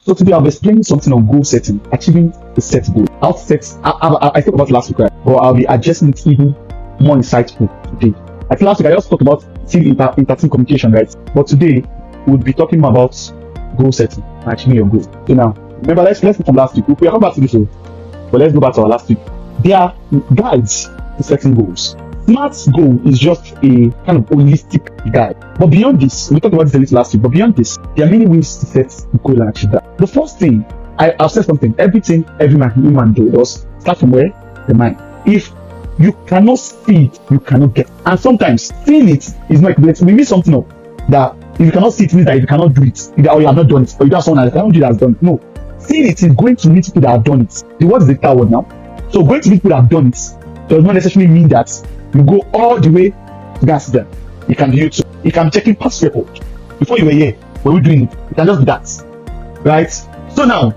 So today I'll be explaining something on goal setting, achieving the set goal. How to set, I talked about it last week, right? But I'll be addressing it even more insightful today. I think last week I just talked about inter-team communication, right? But today we'll be talking about goal setting, achieving your goal. So now, remember, let's go from last week. We are come back to this, but let's go back to our last week. There are guides to setting goals. SMART goal is just a kind of holistic guide. But beyond this, we talked about this a little last week, but beyond this, there are many ways to set a goal and achieve that. The first thing, I've said something, everything every human does start from where? The mind. If you cannot see it, you cannot get it. And sometimes seeing it is not equivalent. We miss something up that if you cannot see it, means that if you cannot do it, or you have not done it, or you have someone that cannot do that has done it. No. Seeing it is going to meet people that have done it. The word is the third word now. So going to meet people that have done it does not necessarily mean that you go all the way to go and see them. It can be YouTube. It can be checking past record. Before you were here, were we doing it? It can just be that. Right? So now,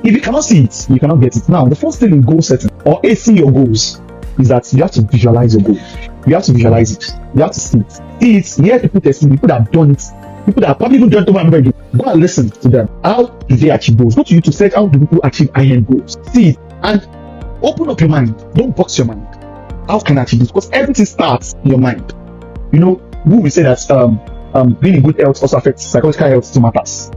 if you cannot see it, you cannot get it. Now, the first thing in goal setting or acing your goals is that you have to visualize your goal. You have to visualize it. You have to see it. See it, hear people testing, people that have done it, people that have probably even done it over and over again. Go and listen to them. How do they achieve goals? Go to YouTube, search how do people achieve high-end goals. See it and open up your mind. Don't box your mind. How can I achieve this? Because everything starts in your mind. You know, who will say that being in good health also affects psychological health to matters.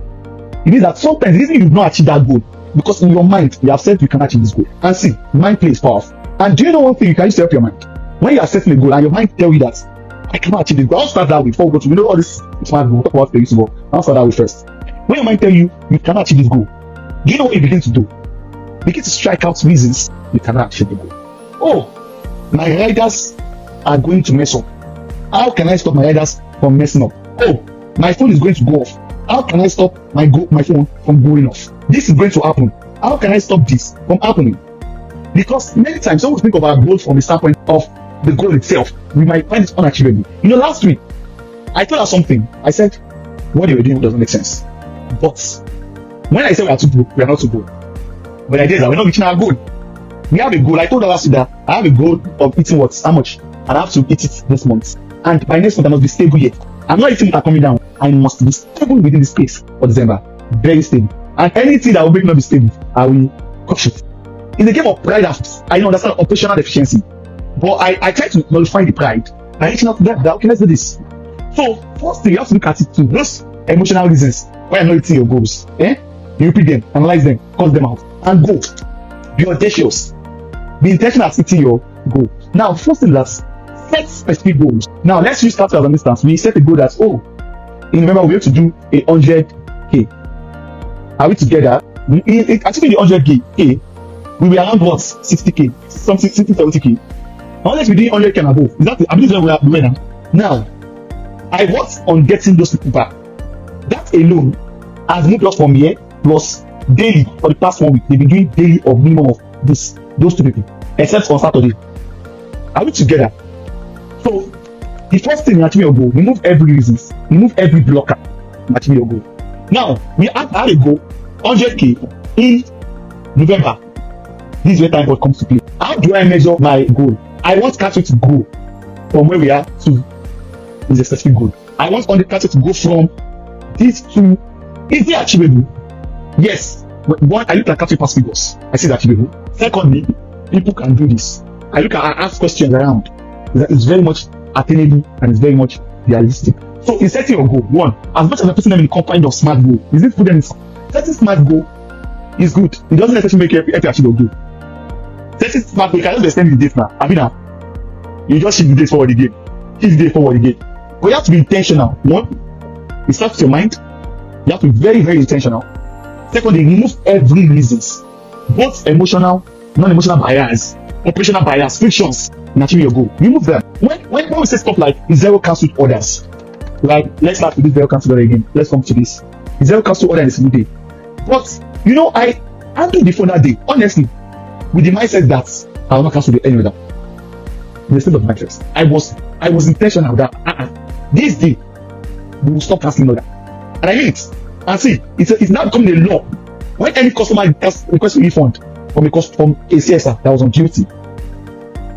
It means that sometimes the reason you've not achieved that goal because in your mind you have said you can achieve this goal. And see, mind play is powerful. And do you know one thing you can use to help your mind? When you are setting a goal and your mind tell you that I cannot achieve this goal, I'll start that way before we go to all this smart goal. We'll talk about the useful. I'll start that way first. When your mind tell you you cannot achieve this goal, do you know what you begin to do? Begin to strike out reasons you cannot achieve the goal. Oh, my riders are going to mess up. How can I stop my riders from messing up? Oh, my phone is going to go off. How can I stop my phone from going off? This is going to happen. How can I stop this from happening? Because many times when we think of our goals from the standpoint of the goal itself, we might find it unachievable. You know, last week I told her something. I said what they were doing doesn't make sense. But when I said we are too broke, we are not too broke. But the idea is that we're not reaching our goal. We have a goal. I told her last week that I have a goal of eating what? How much? And I have to eat it this month. And by next month I must be stable yet. I'm not eating that coming down. I must be stable within the space for December. Very stable. And anything that will make me not be stable, I will crush it. It's a game of pride. I understand operational efficiency. But I try to nullify the pride by reaching out to that. Okay, let's do this. So first thing you have to look at it too. Those emotional reasons why you're not hitting your goals. You repeat them, analyze them, cut them out, and go. Be audacious. Be intentional at hitting your goal. Now, first thing that's set specific goals. Now, let's use start as an instance. We set a goal that, remember, we have to do 100K. Are we together? Achieving the 100K, we will around what? 60K, something 60, 70K. Unless we do 100K and above. Is that the ability we are doing now? I worked on getting those people back. That alone has moved us from here plus daily for the past 1 week. They've been doing daily or minimum of those two people, except on Saturday. Are we together? So the first thing in achieving your goal, remove every reasons, remove every blocker in achieving your goal. Now we have a goal 100K in November. This is where time comes to play. How do I measure my goal? I want Catch to go from where we are to is a specific goal. I want on the Catch to go from this to, is it achievable? Yes. One, I look at Catch past figures. I see it's achievable. Secondly, people can do this. I ask questions around. It's very much attainable and it's very much realistic. So in setting your goal, one, as much as I'm putting them in the confines of SMART goal, is it put them in setting SMART goal is good. It doesn't necessarily make you achieve your goal. Setting SMART goal, you can just extend the date now. I mean, you just shift the date forward again. Shift the date forward again. But you have to be intentional. One, it starts with your mind. You have to be very, very intentional. Secondly, remove every reasons, both emotional, non-emotional bias, operational bias, frictions in achieving your goal. Remove them. When we say stuff like zero cancelled orders, like let's start with this zero cancelled order again. Let's come to this. Zero cancelled order in a single day. But you know, I handled the phone that day, honestly, with the mindset that I will not cancel any order. In the state of my interest, I was intentional that this day we will stop cancelling order, and I mean it. And see, it's now becoming a law. When any customer requests a refund from a CSR that was on duty,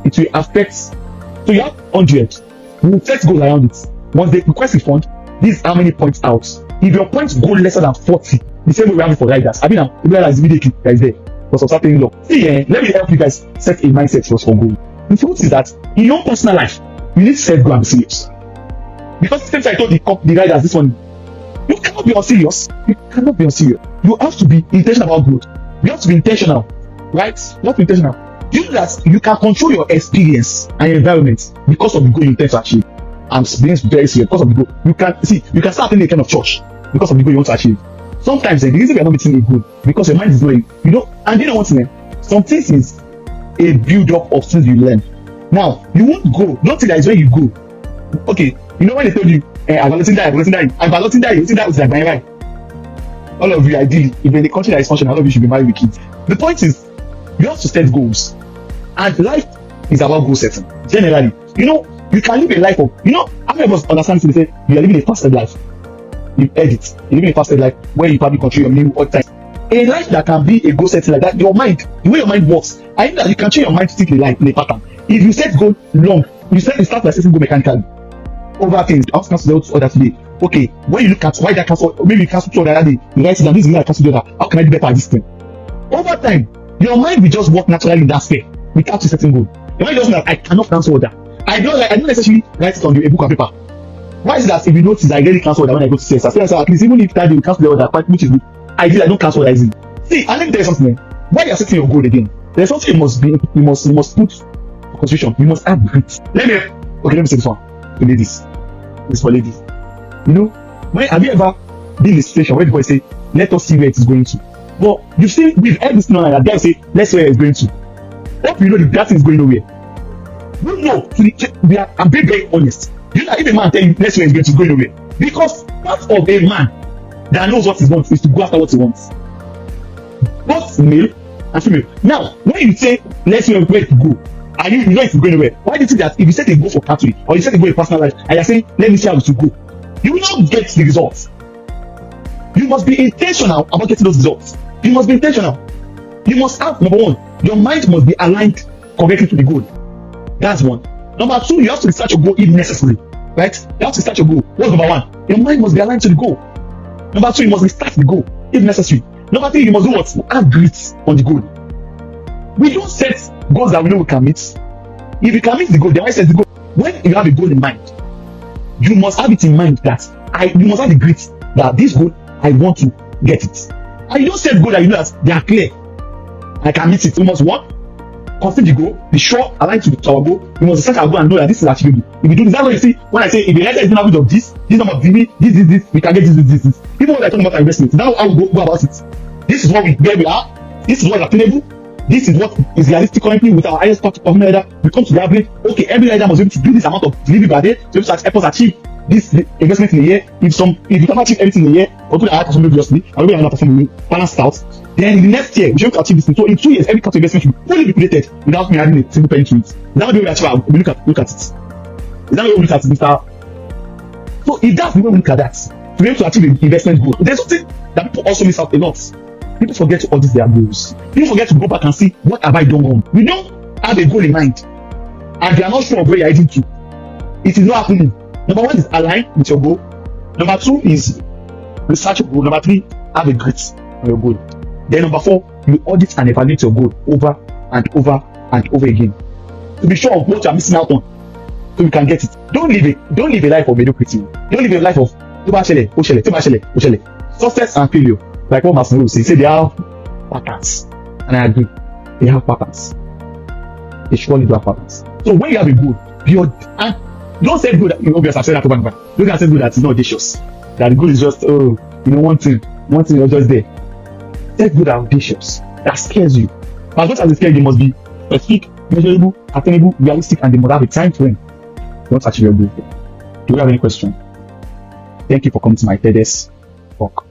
it will affect. So you have 100. We will set goals around it. Once they request a refund, this is how many points out. If your points go lesser than 40, The same way we have it for riders. I mean, the rider is immediately that is there for some certain law. See, let me help you guys set a mindset for goal. The truth is that in your personal life, you need to set goal and be serious. Because the same time I told the riders this one, you cannot be unserious. You cannot be unserious. You have to be intentional about growth. You have to be intentional, right? You have to be intentional. You know that you can control your experience and your environment because of the goal you intend to achieve. I'm being very serious because of the goal. You can start attending a kind of church because of the goal you want to achieve. Sometimes the reason we are not meeting a goal because your mind is going, and you know what, man? Some things is a build-up of things you learn. Now, you won't go. Don't think that is when you go. Okay, when they told you, I'm balloting that, it's like my right. All of you, ideally, if you're in a country that is functional, all of you should be married with kids. The point is, you have to set goals. And life is about goal setting. Generally, you can live a life of, how many of us understand to say you are living a fasted life? You edit. You're living a fasted life where you probably control your meal all the time. A life that can be a goal setting like that, your mind, the way your mind works, I know that you can change your mind to think in a pattern. If you set goal long, you start by setting goal mechanically. Over things, I was cancel the other today. Okay, when you look at why that cancel, maybe you cancel 2 other day, you write it down, this is why I cancel the other. How can I do better at this thing? Over time, your mind will just work naturally in that sphere without you setting goal. Your mind just know that I cannot cancel order. I don't necessarily write it on a book of paper. Why is that? If you notice, I get cancel order when I go to CS. I say at least even if that day you cancel the order, which is good, I don't cancel order easily. See, and let me tell you something. Why you are setting your goal again? There's something you must put for consideration. You must have grit. Let me say this one to ladies. This for ladies. Have you ever been in a situation where people say, let us see where it is going to? But you see, we've heard this now that guys say, let's see where it's going to. Hope you know that thing is going nowhere. You know, I'm being very honest. You know, if a man tell you, let's see where it's going to go nowhere. Because part of a man that knows what he wants is to go after what he wants. Both male and female. Now, when you say, let's see where to go, and you know it's going nowhere, why do you think that if you set a goal for country or you set a goal in personal life and you're saying, let me see how it will go, you will not get the results. You must be intentional about getting those results. You must be intentional. You must have, number one, your mind must be aligned correctly to the goal. That's one. Number two, you have to research your goal if necessary. Right? You have to research your goal. What's number one? Your mind must be aligned to the goal. Number two, you must restart the goal if necessary. Number three, you must do what? Have grit on the goal. We don't set goals that we know we can meet. If you can meet the goal, then why set the goal? When you have a goal in mind, you must have it in mind that you must have the grit that this goal, I want to get it. And you don't set goal that you know that they are clear. I can meet it. You must what? Consider the goal, be sure, align to our goal. You must research our goal and know that this is achievable. If you do this, that's what you see when I say if the writer is doing of this number of DB, this, we can get this. People when I talk about investment, that's how we go about it. This is what where we are, this is what is attainable, this is what is realistic currently with our highest performing rider. We come to the average, okay, every rider must be able to do this amount of delivery per day to be able to help us achieve this investment in a year. If you can achieve everything in a year, or put our performing obviously, and we are not performing balanced out, then in the next year we should achieve this thing. So in 2 years, every capital investment should be fully liquidated without me adding a single penny to it. Is that the way we achieve? We look at it. Is that the way we look at it, Mr. So if that's the way we look at that, to be able to achieve the investment goal, there's something that people also miss out a lot. People forget to audit their goals. People forget to go back and see what have I done wrong. We don't have a goal in mind, and they are not sure of where you're heading to. It is not happening. Number one is align with your goal. Number two is research your goal. Number three, have a grit on your goal. Then number four, you audit and evaluate your goal over and over and over again to be sure of what you are missing out on, so you can get it. Don't live a life of mediocrity. Don't live a life of success and failure. Like what Master will say they have patterns, and I agree. They have patterns. They surely do have patterns. So when you have a goal, and don't say good. Obviously, I've said that over and over. Don't say good that it's not audacious. That the goal is just one thing you're just there. Set good and audacious. That scares you. But as much as it scares you, must be specific, measurable, attainable, realistic, and they must have a time frame. Don't achieve your goal. Do you have any question? Thank you for coming to my TEDx talk.